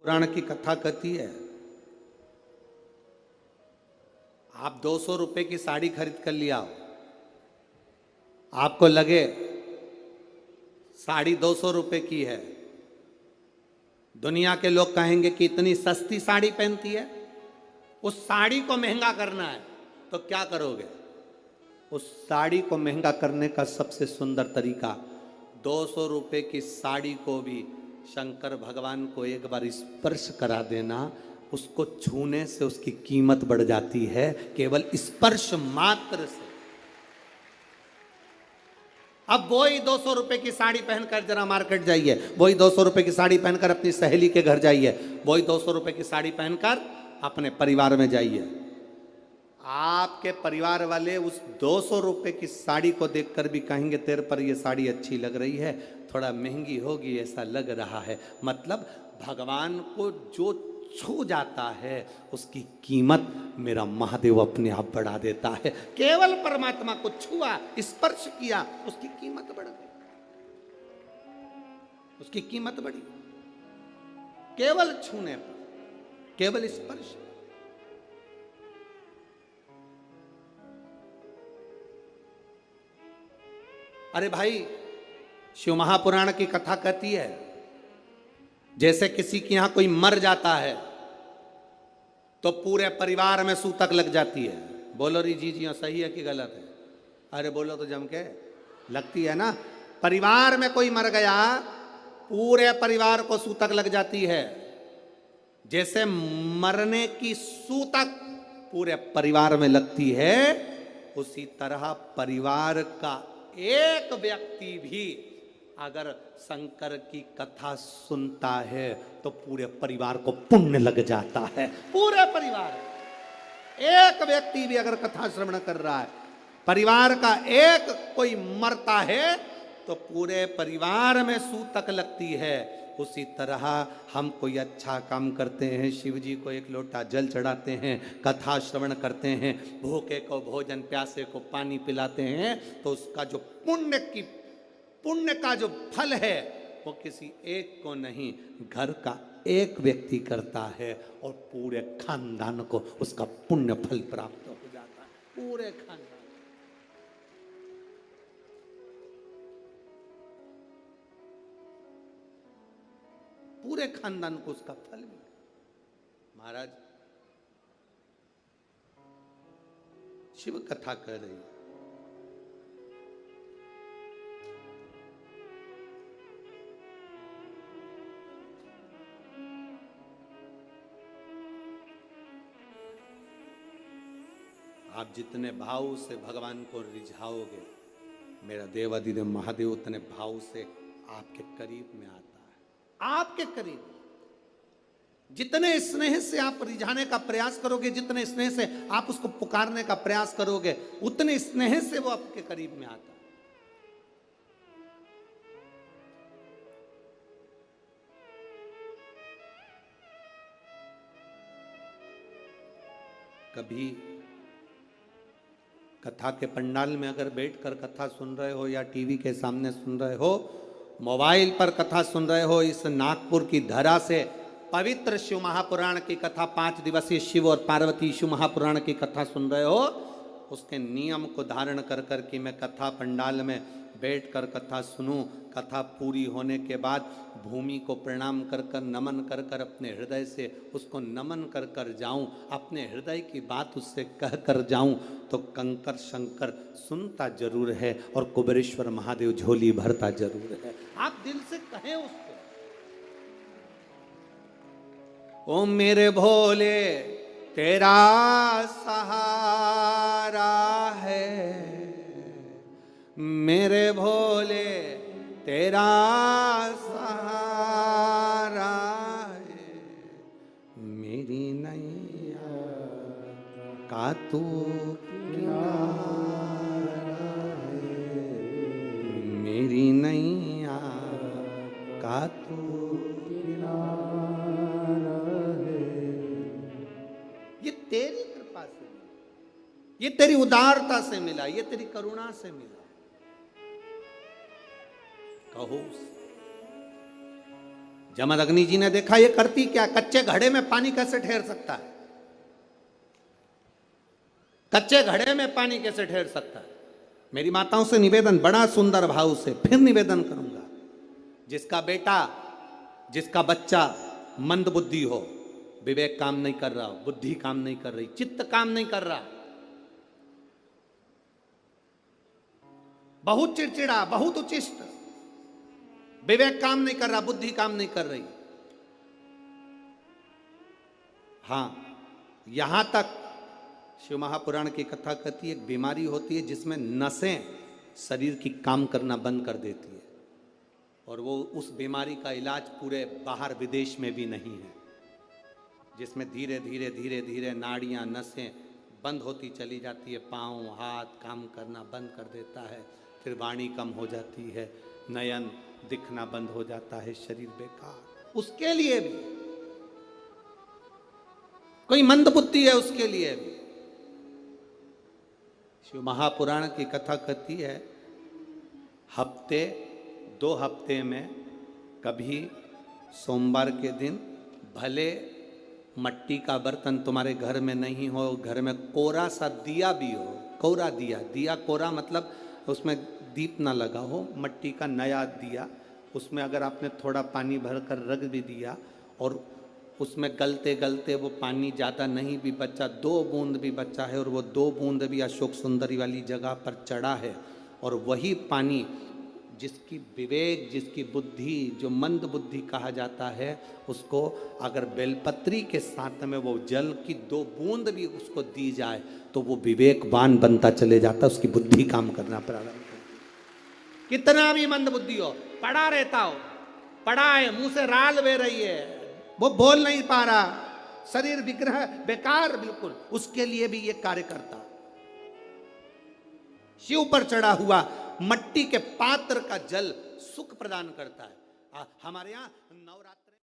पुराण की कथा कहती है, आप 200 रुपए की साड़ी खरीद कर लिया हो, आपको लगे साड़ी 200 रुपए की है, दुनिया के लोग कहेंगे कि इतनी सस्ती साड़ी पहनती है, उस साड़ी को महंगा करना है तो क्या करोगे? उस साड़ी को महंगा करने का सबसे सुंदर तरीका, 200 रुपए की साड़ी को भी शंकर भगवान को एक बार स्पर्श करा देना, उसको छूने से उसकी कीमत बढ़ जाती है, केवल स्पर्श मात्र से। अब वही 200 रुपए की साड़ी पहनकर जरा मार्केट जाइए, वही 200 रुपए की साड़ी पहनकर अपनी सहेली के घर जाइए, वही 200 रुपए की साड़ी पहनकर अपने परिवार में जाइए। आपके परिवार वाले उस 200 रुपए की साड़ी को देखकर भी कहेंगे तेरे पर ये साड़ी अच्छी लग रही है, थोड़ा महंगी होगी ऐसा लग रहा है। मतलब भगवान को जो छू जाता है उसकी कीमत मेरा महादेव अपने आप बढ़ा देता है। केवल परमात्मा को छुआ, स्पर्श किया, उसकी कीमत बढ़ गई, उसकी कीमत बढ़ी। केवल छूने पर, केवल स्पर्श। अरे भाई, शिव महापुराण की कथा कहती है, जैसे किसी के यहां कोई मर जाता है तो पूरे परिवार में सूतक लग जाती है। बोलो री जी जी सही है कि गलत है? अरे बोलो तो जम के। लगती है ना? परिवार में कोई मर गया, पूरे परिवार को सूतक लग जाती है। जैसे मरने की सूतक पूरे परिवार में लगती है, उसी तरह परिवार का एक व्यक्ति भी अगर शंकर की कथा सुनता है तो पूरे परिवार को पुण्य लग जाता है। पूरे परिवार, एक व्यक्ति भी अगर कथा श्रवण कर रहा है, परिवार का एक कोई मरता है तो पूरे परिवार में सूतक लगती है। उसी तरह हम कोई अच्छा काम करते हैं, शिव जी को एक लोटा जल चढ़ाते हैं, कथा श्रवण करते हैं, भूखे को भोजन, प्यासे को पानी पिलाते हैं, तो उसका जो पुण्य का जो फल है वो किसी एक को नहीं, घर का एक व्यक्ति करता है और पूरे खानदान को उसका पुण्य फल प्राप्त हो जाता है। पूरे खानदान, पूरे खानदान को उसका फल मिले। महाराज शिव कथा कर रही है, आप जितने भाव से भगवान को रिझाओगे, मेरा देवाधिदेव महादेव उतने भाव से आपके करीब में आता है। आपके करीब जितने स्नेह से आप रिझाने का प्रयास करोगे, जितने स्नेह से आप उसको पुकारने का प्रयास करोगे, उतने स्नेह से वो आपके करीब में आता है। कभी कथा के पंडाल में अगर बैठकर कथा सुन रहे हो, या टीवी के सामने सुन रहे हो, मोबाइल पर कथा सुन रहे हो, इस नागपुर की धरा से पवित्र शिव महापुराण की कथा, 5 दिवसीय शिव और पार्वती शिव महापुराण की कथा सुन रहे हो, उसके नियम को धारण कर कर कि मैं कथा पंडाल में बैठकर कथा सुनूं, कथा पूरी होने के बाद भूमि को प्रणाम कर कर, नमन कर कर, अपने हृदय से उसको नमन कर कर जाऊं, अपने हृदय की बात उससे कह कर जाऊं, तो कंकर शंकर सुनता जरूर है और कुबेरेश्वर महादेव झोली भरता जरूर है। आप दिल से कहें उसको, ओ मेरे भोले तेरा सहारा है, मेरे भोले तेरा सहारा है, मेरी नैया का तू किनारा है, मेरी नैया का तू किनारा है। ये तेरी कृपा से मिला, ये तेरी उदारता से मिला, ये तेरी करुणा से मिला। कहो जमदग्नि जी ने देखा ये करती क्या, कच्चे घड़े में पानी कैसे ठहर सकता है, कच्चे घड़े में पानी कैसे ठहर सकता है। मेरी माताओं से निवेदन, बड़ा सुंदर भाव से फिर निवेदन करूंगा, जिसका बेटा, जिसका बच्चा मंद बुद्धि हो, विवेक काम नहीं कर रहा हो, बुद्धि काम नहीं कर रही, चित्त काम नहीं कर रहा, बहुत चिड़चिड़ा, बहुत उचिष्ट, विवेक काम नहीं कर रहा, बुद्धि काम नहीं कर रही, हां यहां तक शिव महापुराण की कथा कहती है, एक बीमारी होती है जिसमें नसें शरीर की काम करना बंद कर देती है, और वो उस बीमारी का इलाज पूरे बाहर विदेश में भी नहीं है, जिसमें धीरे धीरे धीरे धीरे नाड़ियां, नसें बंद होती चली जाती है, पाँव हाथ काम करना बंद कर देता है, फिर वाणी कम हो जाती है, नयन दिखना बंद हो जाता है, शरीर बेकार। उसके लिए भी कोई मंद बुद्धि है, उसके लिए भी शिव महापुराण की कथा कहती है, हफ्ते 2 हफ्ते में कभी सोमवार के दिन भले मट्टी का बर्तन तुम्हारे घर में नहीं हो, घर में कोरा सा दिया भी हो, कोरा दिया, दिया कोरा मतलब उसमें दीप ना लगा हो, मट्टी का नया दिया, उसमें अगर आपने थोड़ा पानी भरकर रख भी दिया और उसमें गलते गलते वो पानी ज़्यादा नहीं भी बचा, 2 बूंद भी बचा है, और वो 2 बूंद भी अशोक सुंदरी वाली जगह पर चढ़ा है, और वही पानी जिसकी विवेक, जिसकी बुद्धि, जो मंद बुद्धि कहा जाता है, उसको अगर बेलपत्री के साथ में वो जल की 2 बूंद भी उसको दी जाए तो वो विवेकवान बनता चले जाता, उसकी बुद्धि काम करना प्रारंभ करती। कितना भी मंद बुद्धि हो, पड़ा रहता हो, पड़ा है, मुंह से राल बह रही है, वो बोल नहीं पा रहा, शरीर विग्रह बेकार बिल्कुल, उसके लिए भी ये कार्य करता। शिव पर चढ़ा हुआ मट्टी के पात्र का जल सुख प्रदान करता है। हमारे यहां नवरात्र